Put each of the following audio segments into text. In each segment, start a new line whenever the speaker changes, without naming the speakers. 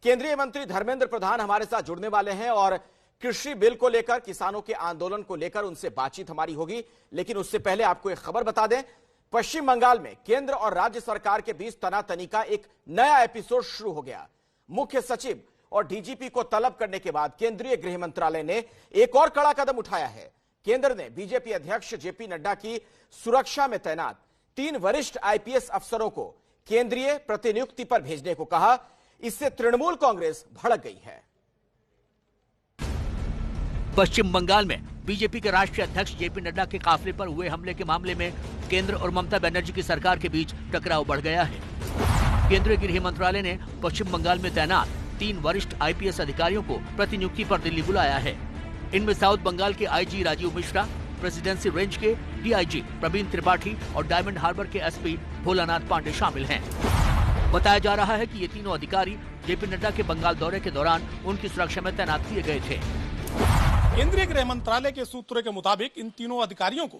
केंद्रीय मंत्री धर्मेंद्र प्रधान हमारे साथ जुड़ने वाले हैं और कृषि बिल को लेकर, किसानों के आंदोलन को लेकर उनसे बातचीत हमारी होगी। लेकिन उससे पहले आपको एक खबर बता दें, पश्चिम बंगाल में केंद्र और राज्य सरकार के बीच तनातनी का एक नया एपिसोड शुरू हो गया। मुख्य सचिव और डीजीपी को तलब करने के बाद केंद्रीय गृह मंत्रालय ने एक और कड़ा कदम उठाया है। केंद्र ने बीजेपी अध्यक्ष जेपी नड्डा की सुरक्षा में तैनात 3 वरिष्ठ आईपीएस अफसरों को केंद्रीय प्रतिनियुक्ति पर भेजने को कहा। इससे तृणमूल कांग्रेस भड़क गई है।
पश्चिम बंगाल में बीजेपी के राष्ट्रीय अध्यक्ष जेपी नड्डा के काफिले पर हुए हमले के मामले में केंद्र और ममता बनर्जी की सरकार के बीच टकराव बढ़ गया है। केंद्रीय गृह मंत्रालय ने पश्चिम बंगाल में तैनात 3 वरिष्ठ आईपीएस अधिकारियों को प्रतिनियुक्ति पर दिल्ली बुलाया है। इनमें साउथ बंगाल के IG Rajeev Mishra, presidency range के डीआईजी प्रवीण त्रिपाठी और डायमंड हार्बर के एसपी भोलानाथ पांडे शामिल हैं। बताया जा रहा है कि ये तीनों अधिकारी जेपी नड्डा के बंगाल दौरे के दौरान उनकी सुरक्षा में तैनात किए गए थे।
केंद्रीय गृह मंत्रालय के सूत्रों के मुताबिक इन तीनों अधिकारियों को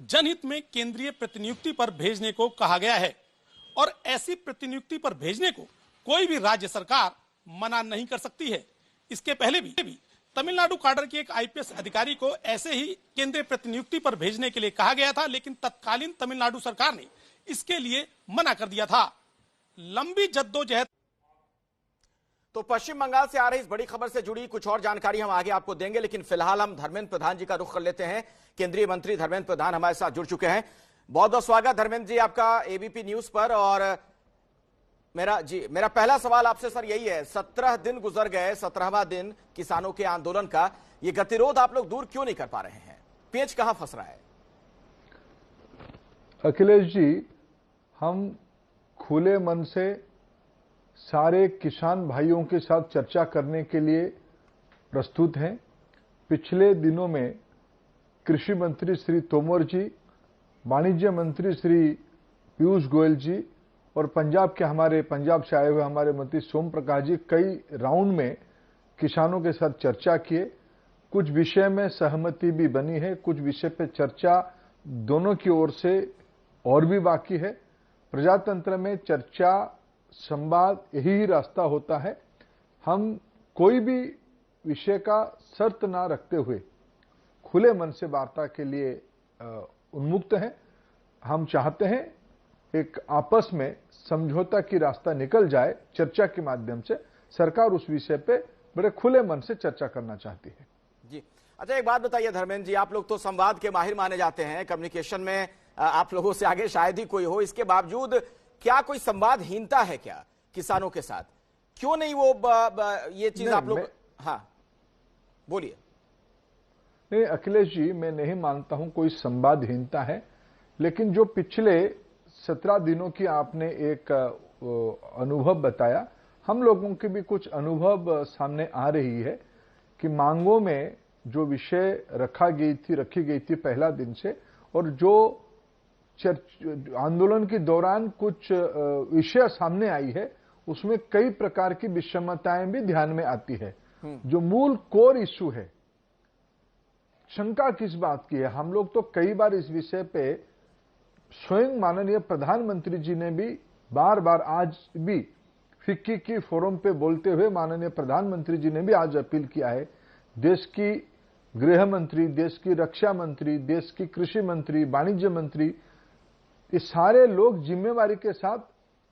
जनहित में केंद्रीय प्रतिनियुक्ति पर भेजने को कहा गया है और ऐसी प्रतिनियुक्ति पर भेजने को कोई भी राज्य सरकार मना नहीं कर सकती है। इसके पहले भी तमिलनाडु काडर के एक आईपीएस अधिकारी को ऐसे ही केंद्रीय प्रतिनियुक्ति पर भेजने के लिए कहा गया था, लेकिन तत्कालीन तमिलनाडु सरकार ने इसके लिए मना कर दिया था। लंबी जद्दोजहद।
तो पश्चिम बंगाल से आ रही इस बड़ी खबर से जुड़ी कुछ और जानकारी हम आगे आपको देंगे, लेकिन फिलहाल हम धर्मेंद्र प्रधान जी का रुख कर लेते हैं। केंद्रीय मंत्री धर्मेंद्र प्रधान हमारे साथ जुड़ चुके हैं। बहुत बहुत स्वागत धर्मेंद्र जी आपका एबीपी न्यूज पर। और मेरा पहला सवाल आपसे सर यही है, 17 दिन गुजर गए, 17वां दिन किसानों के आंदोलन का, ये गतिरोध आप लोग दूर क्यों नहीं कर पा रहे हैं? पेच कहां फंस रहा है?
अखिलेश जी, हम खुले मन से सारे किसान भाइयों के साथ चर्चा करने के लिए प्रस्तुत हैं। पिछले दिनों में कृषि मंत्री श्री तोमर जी, वाणिज्य मंत्री श्री पीयूष गोयल जी और पंजाब से आए हुए हमारे मंत्री सोम प्रकाश जी कई राउंड में किसानों के साथ चर्चा किए। कुछ विषय में सहमति भी बनी है, कुछ विषय पे चर्चा दोनों की ओर से और भी बाकी है। प्रजातंत्र में चर्चा, संवाद यही रास्ता होता है। हम कोई भी विषय का शर्त ना रखते हुए खुले मन से वार्ता के लिए उन्मुक्त हैं। हम चाहते हैं एक आपस में समझौता की रास्ता निकल जाए। चर्चा के माध्यम से सरकार उस विषय पे बड़े खुले मन से चर्चा करना चाहती है।
जी अच्छा, एक बात बताइए धर्मेंद्र जी, आप लोग तो संवाद के माहिर माने जाते हैं, कम्युनिकेशन में आप लोगों से आगे शायद ही कोई हो। इसके बावजूद क्या कोई संवादहीनता है क्या किसानों के साथ? क्यों नहीं वो ये चीज आप लोग? हाँ बोलिए।
नहीं अखिलेश जी, मैं नहीं मानता हूं कोई संवादहीनता है, लेकिन जो पिछले 17 दिनों की आपने एक अनुभव बताया, हम लोगों के भी कुछ अनुभव सामने आ रही है कि मांगों में जो विषय रखी गई थी पहला दिन से, और जो आंदोलन के दौरान कुछ विषय सामने आई है, उसमें कई प्रकार की विषमताएं भी ध्यान में आती है। जो मूल कोर इश्यू है, शंका किस बात की है? हम लोग तो कई बार इस विषय पे स्वयं माननीय प्रधानमंत्री जी ने भी बार बार, आज भी फिक्की की फोरम पे बोलते हुए माननीय प्रधानमंत्री जी ने भी आज अपील किया है, देश की गृह मंत्री, देश की रक्षा मंत्री, देश की कृषि मंत्री, वाणिज्य मंत्री, ये सारे लोग जिम्मेवारी के साथ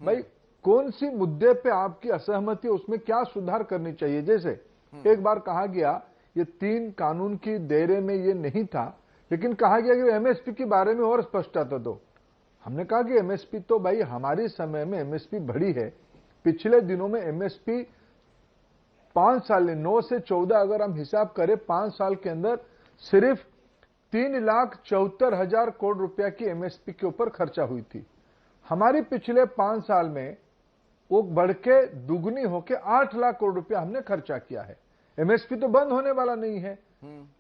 भाई कौन सी मुद्दे पे आपकी असहमति है, उसमें क्या सुधार करनी चाहिए। जैसे एक बार कहा गया ये 3 कानून की दायरे में ये नहीं था, लेकिन कहा गया कि एमएसपी के बारे में और स्पष्टता दो। हमने कहा कि एमएसपी तो भाई हमारे समय में एमएसपी बढ़ी है। पिछले दिनों में एमएसपी 5 साल, 9 से 14 अगर हम हिसाब करें, 5 साल के अंदर सिर्फ 3,74,000 करोड़ रुपया की एमएसपी के ऊपर खर्चा हुई थी। हमारी पिछले 5 साल में वो बढ़ के दुगनी होके 8 लाख करोड़ रुपया हमने खर्चा किया है। एमएसपी तो बंद होने वाला नहीं है,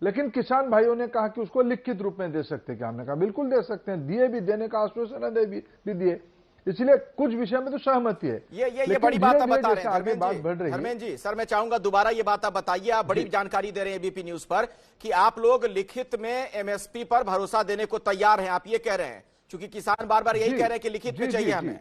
लेकिन किसान भाइयों ने कहा कि उसको लिखित रूप में दे सकते क्या? हमने कहा बिल्कुल दे सकते हैं, दिए भी, देने का आश्वासन भी दिए। इसलिए कुछ विषय में तो सहमति है।
ये बड़ी बात आप बता रहे हैं
आगे बात बढ़ रही है।
धर्मेंद्र जी, सर मैं चाहूंगा दोबारा ये बात आप बताइए। आप बड़ी जानकारी दे रहे हैं एबीपी न्यूज पर कि आप लोग लिखित में एमएसपी पर भरोसा देने को तैयार हैं, आप ये कह रहे हैं, क्योंकि किसान बार बार यही कह रहे हैं कि लिखित में चाहिए हमें।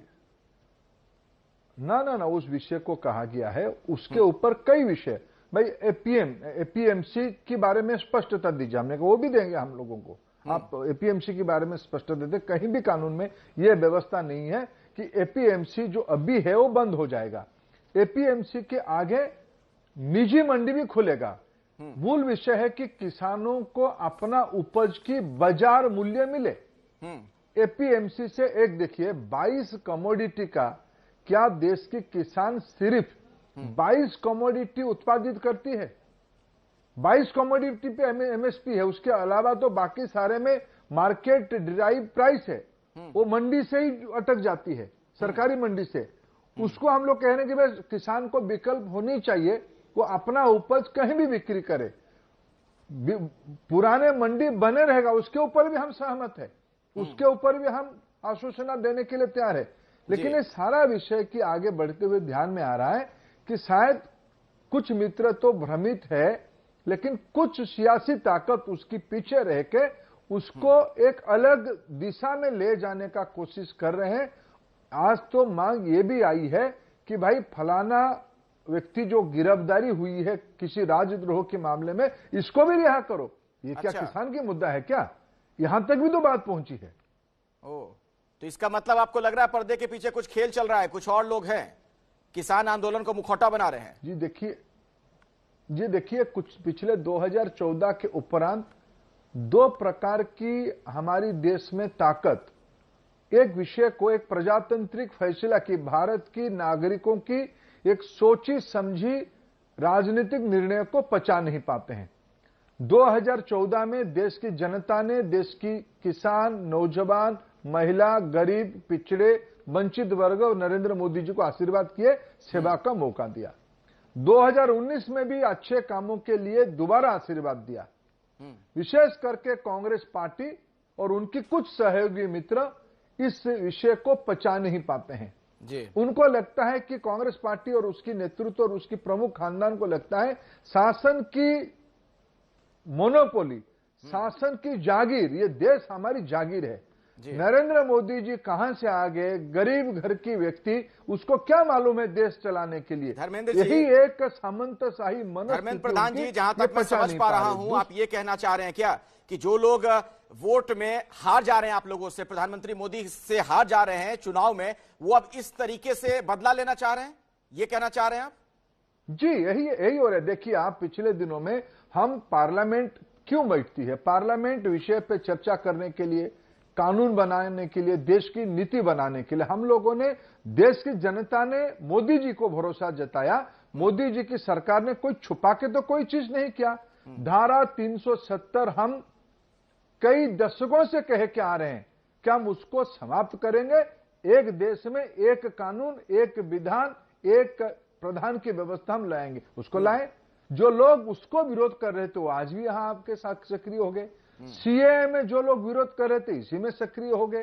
ना उस विषय को कहा गया है, उसके ऊपर कई विषय। भाई एपीएमसी के बारे में स्पष्टता दीजिए, हमने कहा वो भी देंगे हम लोगों को। आप एपीएमसी के बारे में स्पष्टता देते, कहीं भी कानून में यह व्यवस्था नहीं है कि एपीएमसी जो अभी है वो बंद हो जाएगा। एपीएमसी के आगे निजी मंडी भी खुलेगा। मूल विषय है कि किसानों को अपना उपज की बाजार मूल्य मिले। एपीएमसी से एक देखिए 22 कमोडिटी का, क्या देश के किसान सिर्फ 22 कमोडिटी उत्पादित करती है? 22 कमोडिटी पे एमएसपी है, उसके अलावा तो बाकी सारे में मार्केट ड्राइव प्राइस है, वो मंडी से ही अटक जाती है, सरकारी मंडी से। उसको हम लोग कह रहे हैं कि भाई किसान को विकल्प होनी चाहिए, वो अपना उपज कहीं भी बिक्री करे, पुराने मंडी बने रहेगा, उसके ऊपर भी हम सहमत है, उसके ऊपर भी हम आश्वासन देने के लिए तैयार है। लेकिन ये सारा विषय की आगे बढ़ते हुए ध्यान में आ रहा है कि शायद कुछ मित्र तो भ्रमित है, लेकिन कुछ सियासी ताकत उसकी पीछे रह के उसको एक अलग दिशा में ले जाने का कोशिश कर रहे हैं। आज तो मांग ये भी आई है कि भाई फलाना व्यक्ति जो गिरफ्तारी हुई है किसी राजद्रोह के मामले में, इसको भी रिहा करो। ये क्या किसान की मुद्दा है क्या? यहां तक भी तो बात पहुंची है।
तो इसका मतलब आपको लग रहा है पर्दे के पीछे कुछ खेल चल रहा है, कुछ और लोग हैं किसान आंदोलन को मुखौटा बना रहे हैं।
जी देखिए कुछ पिछले 2014 के उपरांत दो प्रकार की हमारी देश में ताकत एक विषय को, एक प्रजातांत्रिक फैसला की, भारत की नागरिकों की एक सोची समझी राजनीतिक निर्णय को पचा नहीं पाते हैं। 2014 में देश की जनता ने देश की किसान, नौजवान, महिला, गरीब, पिछड़े, वंचित वर्ग और नरेंद्र मोदी जी को आशीर्वाद किए, सेवा का मौका दिया। 2019 में भी अच्छे कामों के लिए दोबारा आशीर्वाद दिया। विशेष करके कांग्रेस पार्टी और उनकी कुछ सहयोगी मित्र इस विषय को पचा नहीं पाते हैं
जी।
उनको लगता है कि कांग्रेस पार्टी और उसकी नेतृत्व और उसकी प्रमुख खानदान को लगता है शासन की मोनोपोली, शासन की जागीर, ये देश हमारी जागीर है। नरेंद्र मोदी जी कहां से आ गए, गरीब घर की व्यक्ति, उसको क्या मालूम है देश चलाने के लिए? यही एक सामंतशाही मनोस्थिति।
धर्मेंद्र प्रधान जी, जहां तक मैं समझ पा रहा हूं, आप ये कहना चाह रहे हैं क्या कि जो लोग वोट में हार जा रहे हैं, आप लोगों से, प्रधानमंत्री मोदी से हार जा रहे हैं चुनाव में, वो अब इस तरीके से बदला लेना चाह रहे हैं, ये कहना चाह रहे हैं आप?
जी, यही हो रहा है। देखिए, आप पिछले दिनों में हम पार्लियामेंट क्यों बैठती है? पार्लियामेंट विषय पे चर्चा करने के लिए, कानून बनाने के लिए, देश की नीति बनाने के लिए। हम लोगों ने, देश की जनता ने मोदी जी को भरोसा जताया। मोदी जी की सरकार ने कोई छुपा के तो कोई चीज नहीं किया। धारा 370 हम कई दशकों से कह के आ रहे हैं कि हम उसको समाप्त करेंगे। एक देश में एक कानून, एक विधान, एक प्रधान की व्यवस्था हम लाएंगे, उसको लाए। जो लोग उसको विरोध कर रहे थे वो आज भी यहां आपके साथ सक्रिय हो गए। सीएए में जो लोग विरोध कर रहे थे इसी में सक्रिय हो गए।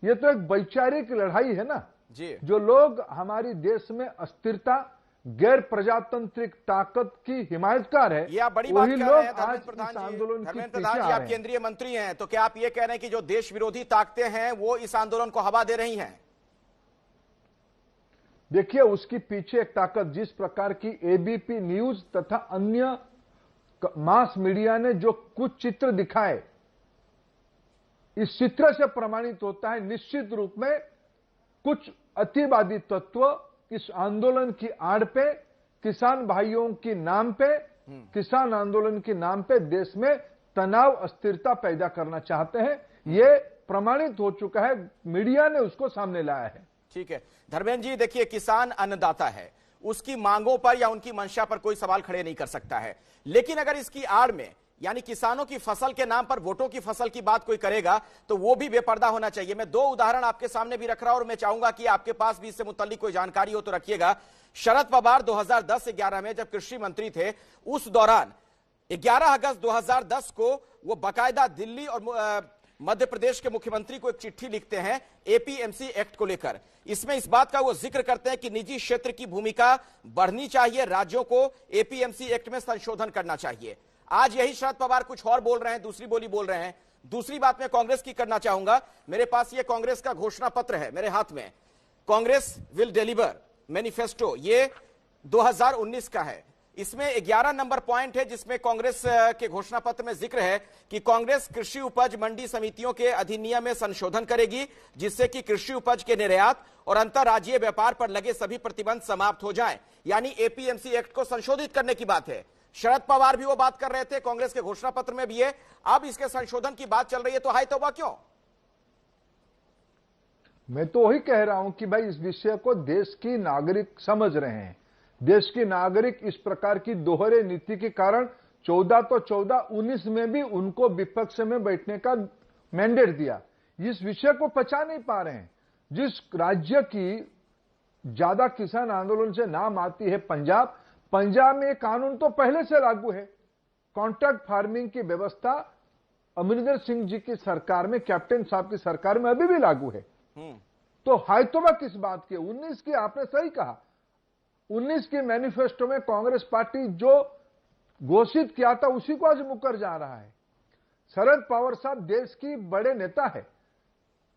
ये तो एक वैचारिक लड़ाई है ना
जी।
जो लोग हमारी देश में अस्थिरता, गैर प्रजातांत्रिक ताकत की हिमायतकार है,
ये आप बड़ी बात कह रहे हैं धर्मेंद्र प्रधान जी।
आंदोलन
धर्मेंद्र प्रधान जी, आप केंद्रीय मंत्री हैं, तो क्या आप ये कह रहे हैं कि जो देश विरोधी ताकतें हैं वो इस आंदोलन को हवा दे रही हैं?
देखिए, उसकी पीछे एक ताकत, जिस प्रकार की एबीपी न्यूज तथा अन्य मास मीडिया ने जो कुछ चित्र दिखाए, इस चित्र से प्रमाणित होता है निश्चित रूप में कुछ अतिवादी तत्व इस आंदोलन की आड़ पे, किसान भाइयों के नाम पे, किसान आंदोलन के नाम पे देश में तनाव, अस्थिरता पैदा करना चाहते हैं। ये प्रमाणित हो चुका है, मीडिया ने उसको सामने लाया है।
ठीक है धर्मेंद्र जी, देखिए, किसान अन्नदाता है, उसकी मांगों पर या उनकी मंशा पर कोई सवाल खड़े नहीं कर सकता है। लेकिन अगर इसकी आड़ में, यानी किसानों की फसल के नाम पर वोटों की फसल की बात कोई करेगा तो वो भी बेपर्दा होना चाहिए। मैं दो उदाहरण आपके सामने भी रख रहा हूं और मैं चाहूंगा कि आपके पास भी इससे मुतल्लिक कोई जानकारी हो तो रखिएगा। शरद पवार 2010-11 में जब कृषि मंत्री थे, उस दौरान 11 अगस्त 2010 को वो बाकायदा दिल्ली और मध्य प्रदेश के मुख्यमंत्री को एक चिट्ठी लिखते हैं एपीएमसी एक्ट को लेकर। इसमें इस बात का वो जिक्र करते हैं कि निजी क्षेत्र की भूमिका बढ़नी चाहिए, राज्यों को एपीएमसी एक्ट में संशोधन करना चाहिए। आज यही शरद पवार कुछ और बोल रहे हैं, दूसरी बोली बोल रहे हैं। दूसरी बात मैं कांग्रेस की करना चाहूंगा। मेरे पास ये कांग्रेस का घोषणा पत्र है मेरे हाथ में। कांग्रेस विल डिलीवर, मैनिफेस्टो ये 2019 का है। इसमें 11 नंबर पॉइंट है जिसमें कांग्रेस के घोषणा पत्र में जिक्र है कि कांग्रेस कृषि उपज मंडी समितियों के अधिनियम में संशोधन करेगी जिससे कि कृषि उपज के निर्यात और अंतरराज्यीय व्यापार पर लगे सभी प्रतिबंध समाप्त हो जाएं। यानी एपीएमसी एक्ट को संशोधित करने की बात है। शरद पवार भी वो बात कर रहे थे, कांग्रेस के घोषणा पत्र में भी है। अब इसके संशोधन की बात चल रही है, तो हाय तौबा क्यों?
मैं तो वही कह रहा हूं कि भाई इस विषय को देश की नागरिक समझ रहे हैं। देश की नागरिक इस प्रकार की दोहरे नीति के कारण 14 तो 14, 19 में भी उनको विपक्ष में बैठने का मैंडेट दिया। इस विषय को पचा नहीं पा रहे हैं। जिस राज्य की ज्यादा किसान आंदोलन से नाम आती है पंजाब, पंजाब में कानून तो पहले से लागू है। कॉन्ट्रैक्ट फार्मिंग की व्यवस्था अमरिंदर सिंह जी की सरकार में, कैप्टन साहब की सरकार में अभी भी लागू है। तो हाय तौबा किस बात की? 19 की आपने सही कहा, 19 के मैनिफेस्टो में कांग्रेस पार्टी जो घोषित किया था उसी को आज मुकर जा रहा है। शरद पवार साहब देश की बड़े नेता है,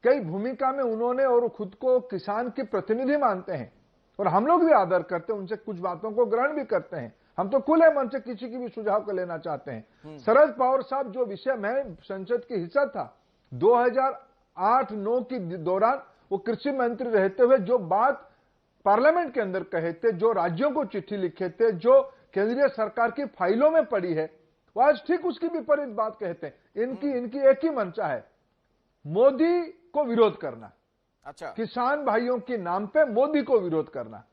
कई भूमिका में उन्होंने और खुद को किसान के प्रतिनिधि मानते हैं और हम लोग भी आदर करते हैं, उनसे कुछ बातों को ग्रहण भी करते हैं। हम तो खुले मन से किसी की भी सुझाव को लेना चाहते हैं। शरद पवार साहब जो विषय, मैं संसद के हिस्सा था 2008-9 के दौरान, वो कृषि मंत्री रहते हुए जो बात पार्लियामेंट के अंदर कहे थे, जो राज्यों को चिट्ठी लिखे थे, जो केंद्रीय सरकार की फाइलों में पड़ी है, वो आज ठीक उसकी विपरीत बात कहते हैं। इनकी एक ही मंशा है, मोदी को विरोध करना।
अच्छा,
किसान भाइयों के नाम पे मोदी को विरोध करना।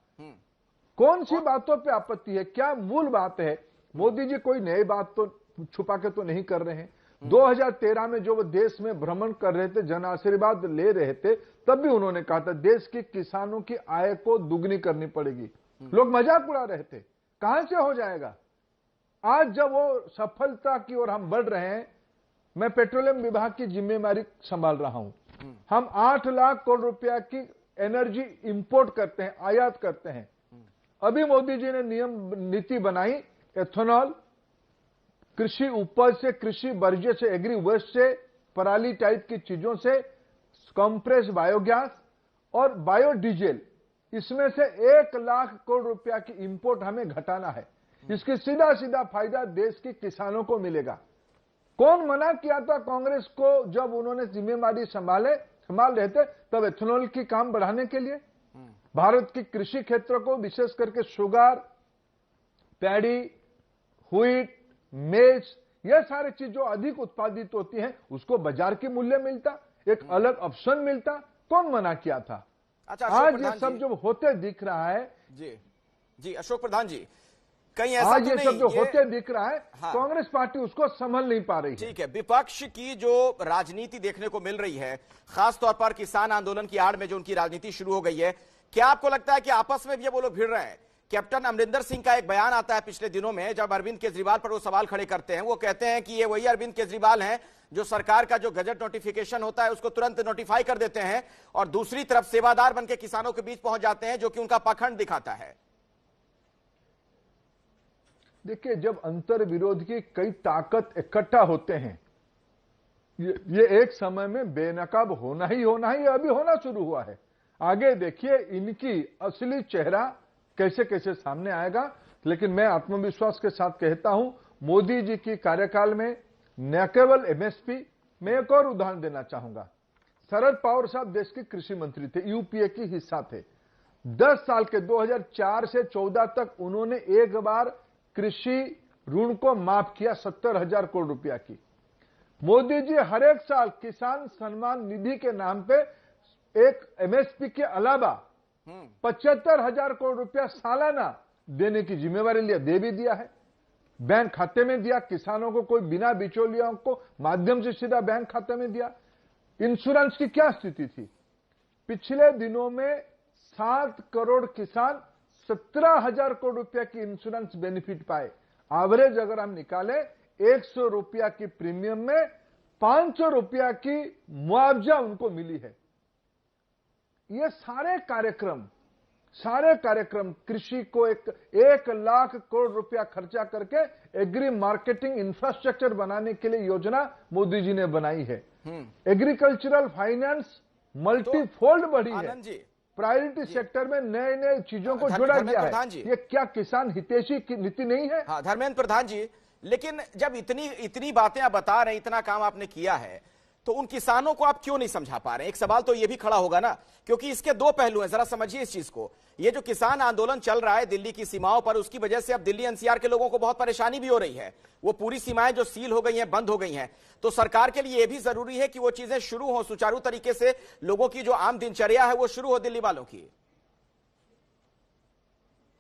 कौन सी बातों पे आपत्ति है? क्या मूल बात है? मोदी जी कोई नई बात तो छुपा के तो नहीं कर रहे हैं। 2013 में जो वो देश में भ्रमण कर रहे थे, जन आशीर्वाद ले रहे थे, तब भी उन्होंने कहा था देश के किसानों की आय को दुगनी करनी पड़ेगी। लोग मजाक उड़ा रहे थे, कहां से हो जाएगा? आज जब वो सफलता की ओर हम बढ़ रहे हैं, मैं पेट्रोलियम विभाग की जिम्मेदारी संभाल रहा हूं। हम 8 लाख करोड़ रुपया की एनर्जी इंपोर्ट करते हैं, आयात करते हैं। अभी मोदी जी ने नीति बनाई, एथेनॉल, कृषि उपज से, कृषि वर्ज्य से, एग्री वेस्ट से, पराली टाइप की चीजों से, कंप्रेस बायोगैस और बायोडीजल, इसमें से 1 लाख करोड़ रुपया की इंपोर्ट हमें घटाना है। इसकी सीधा सीधा फायदा देश के किसानों को मिलेगा। कौन मना किया था कांग्रेस को जब उन्होंने जिम्मेदारी संभाल रहे थे, तब एथेनॉल की काम बढ़ाने के लिए? भारत के कृषि क्षेत्र को, विशेष करके शुगर, पैडी, व्हीट, मेज, यह सारी चीज जो अधिक उत्पादित होती हैं, उसको बाजार की मूल्य मिलता, एक अलग ऑप्शन मिलता। कौन मना किया था?
अच्छा,
आज ये सब जो होते दिख रहा है,
जी अशोक प्रधान जी, कहीं ऐसा
आज
तो
ये
नहीं,
सब जो होते दिख रहा है,
हाँ,
कांग्रेस पार्टी उसको संभल नहीं पा रही है।
ठीक है, विपक्ष की जो राजनीति देखने को मिल रही है, खासतौर पर किसान आंदोलन की आड़ में जो उनकी राजनीति शुरू हो गई है, क्या आपको लगता है कि आपस में भी वो लोग भिड़ रहे हैं? कैप्टन अमरिंदर सिंह का एक बयान आता है पिछले दिनों में, जब अरविंद केजरीवाल पर वो सवाल खड़े करते हैं। वो कहते हैं कि ये वही अरविंद केजरीवाल हैं जो सरकार का जो गजट नोटिफिकेशन होता है उसको तुरंत नोटिफाई कर देते हैं और दूसरी तरफ सेवादार बनकर किसानों के बीच पहुंच जाते हैं, जो कि उनका पाखंड दिखाता है।
देखिए, जब अंतर विरोध की कई ताकत इकट्ठा होते हैं, ये एक समय में बेनकाब होना ही अभी होना शुरू हुआ है। आगे देखिए इनकी असली चेहरा कैसे कैसे सामने आएगा। लेकिन मैं आत्मविश्वास के साथ कहता हूं, मोदी जी की कार्यकाल में न केवल एमएसपी, मैं एक और उदाहरण देना चाहूंगा। शरद पवार साहब देश के कृषि मंत्री थे, यूपीए की हिस्सा थे। 10 साल के 2004 से 14 तक उन्होंने एक बार कृषि ऋण को माफ किया 70,000 करोड़ रुपया की। मोदी जी हर एक साल किसान सम्मान निधि के नाम पे एक एमएसपी के अलावा 75,000 करोड़ रुपया सालाना देने की जिम्मेवारी लिया, दे भी दिया है। बैंक खाते में दिया, किसानों को कोई बिना बिचौलियों को माध्यम से सीधा बैंक खाते में दिया। इंश्योरेंस की क्या स्थिति थी? पिछले दिनों में 7 करोड़ किसान 17,000 करोड़ रुपया की इंश्योरेंस बेनिफिट पाए। एवरेज अगर हम निकालें 100 रुपया की प्रीमियम में 500 रुपया की मुआवजा उनको मिली है। ये सारे कार्यक्रम कृषि को 1 लाख करोड़ रुपया खर्चा करके एग्री मार्केटिंग इंफ्रास्ट्रक्चर बनाने के लिए योजना मोदी जी ने बनाई है। एग्रीकल्चरल फाइनेंस मल्टीफोल्ड बढ़ी है। प्रायोरिटी सेक्टर में नए नए चीजों को जोड़ा गया है। ये क्या किसान हितैषी की नीति नहीं है?
हाँ धर्मेंद्र प्रधान जी, लेकिन जब इतनी बातें आप बता रहे हैं, इतना काम आपने किया है, तो उन किसानों को आप क्यों नहीं समझा पा रहे हैं? एक सवाल तो यह भी खड़ा होगा ना, क्योंकि इसके दो पहलू हैं, जरा समझिए इस चीज को। ये जो किसान आंदोलन चल रहा है दिल्ली की सीमाओं पर, उसकी वजह से अब दिल्ली एनसीआर के लोगों को बहुत परेशानी भी हो रही है। वो पूरी सीमाएं जो सील हो गई हैं, बंद हो गई हैं, तो सरकार के लिए यह भी जरूरी है कि वो चीजें शुरू हो सुचारू तरीके से, लोगों की जो आम दिनचर्या है वो शुरू हो दिल्ली वालों की।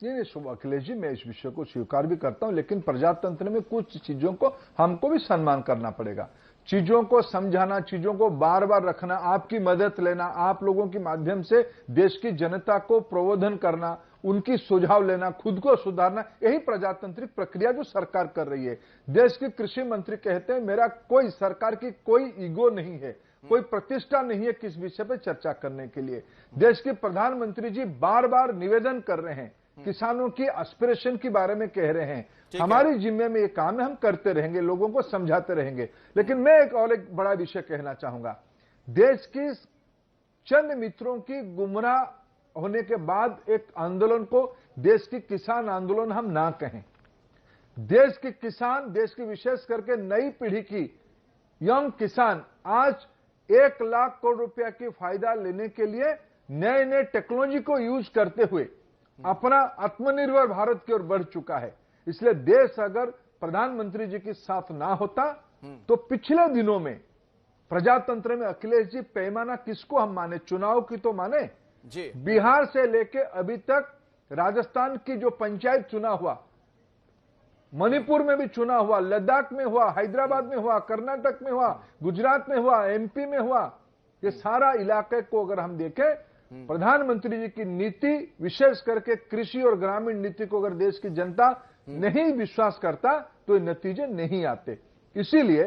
नहीं, अखिलेश जी, मैं इस विषय को स्वीकार भी करता हूं, लेकिन प्रजातंत्र में कुछ चीजों को हमको भी सम्मान करना पड़ेगा। चीजों को समझाना, चीजों को बार बार रखना, आपकी मदद लेना, आप लोगों के माध्यम से देश की जनता को प्रबोधन करना, उनकी सुझाव लेना, खुद को सुधारना, यही प्रजातांत्रिक प्रक्रिया जो सरकार कर रही है। देश के कृषि मंत्री कहते हैं मेरा कोई सरकार की कोई ईगो नहीं है, कोई प्रतिष्ठा नहीं है किस विषय पर चर्चा करने के लिए। देश के प्रधानमंत्री जी बार बार निवेदन कर रहे हैं, किसानों की एस्पिरेशन के बारे में कह रहे हैं। हमारी जिम्मे में ये काम है, हम करते रहेंगे, लोगों को समझाते रहेंगे। लेकिन मैं एक बड़ा विषय कहना चाहूंगा। देश की चंद मित्रों की गुमराह होने के बाद एक आंदोलन को देश की किसान आंदोलन हम ना कहें। देश के किसान, देश की विशेष करके नई पीढ़ी की यंग किसान आज 1 लाख करोड़ रुपया की फायदा लेने के लिए नए नए टेक्नोलॉजी को यूज करते हुए अपना आत्मनिर्भर भारत की ओर बढ़ चुका है। इसलिए देश अगर प्रधानमंत्री जी के साथ ना होता तो पिछले दिनों में प्रजातंत्र में अखिलेश जी पैमाना किसको हम माने, चुनाव की तो माने
जी।
बिहार से लेके अभी तक राजस्थान की जो पंचायत चुनाव हुआ, मणिपुर में भी चुनाव हुआ, लद्दाख में हुआ, हैदराबाद में हुआ, कर्नाटक में हुआ, गुजरात में हुआ, एमपी में हुआ, ये सारा इलाके को अगर हम देखें, प्रधानमंत्री जी की नीति, विशेष करके कृषि और ग्रामीण नीति को अगर देश की जनता नहीं विश्वास करता तो ये नतीजे नहीं आते। इसीलिए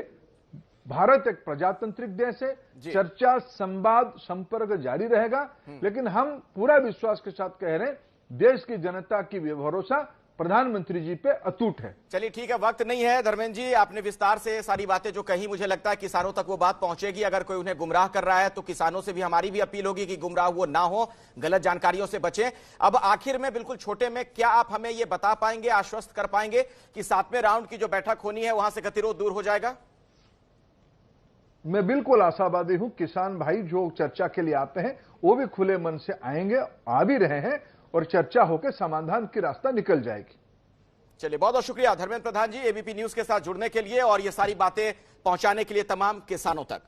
भारत एक प्रजातांत्रिक देश है, चर्चा, संवाद, संपर्क जारी रहेगा, लेकिन हम पूरा विश्वास के साथ कह रहे हैं देश की जनता की भरोसा प्रधानमंत्री जी पे अटूट है।
चलिए ठीक है, वक्त नहीं है। धर्मेंद्र जी, आपने विस्तार से सारी बातें जो कही, मुझे लगता है किसानों तक वो बात पहुंचेगी। अगर कोई उन्हें गुमराह कर रहा है तो किसानों से भी हमारी भी अपील होगी कि गुमराह वो ना हो, गलत जानकारियों से बचें। अब आखिर में बिल्कुल छोटे में, क्या आप हमें ये बता पाएंगे, आश्वस्त कर पाएंगे कि 7वें राउंड की जो बैठक होनी है वहां से गतिरोध दूर हो जाएगा?
मैं बिल्कुल आशावादी हूं। किसान भाई जो चर्चा के लिए आते हैं वो भी खुले मन से आएंगे, आ भी रहे हैं, और चर्चा होकर समाधान की रास्ता निकल जाएगी।
चलिए, बहुत बहुत शुक्रिया धर्मेंद्र प्रधान जी, एबीपी न्यूज के साथ जुड़ने के लिए और ये सारी बातें पहुंचाने के लिए तमाम किसानों तक।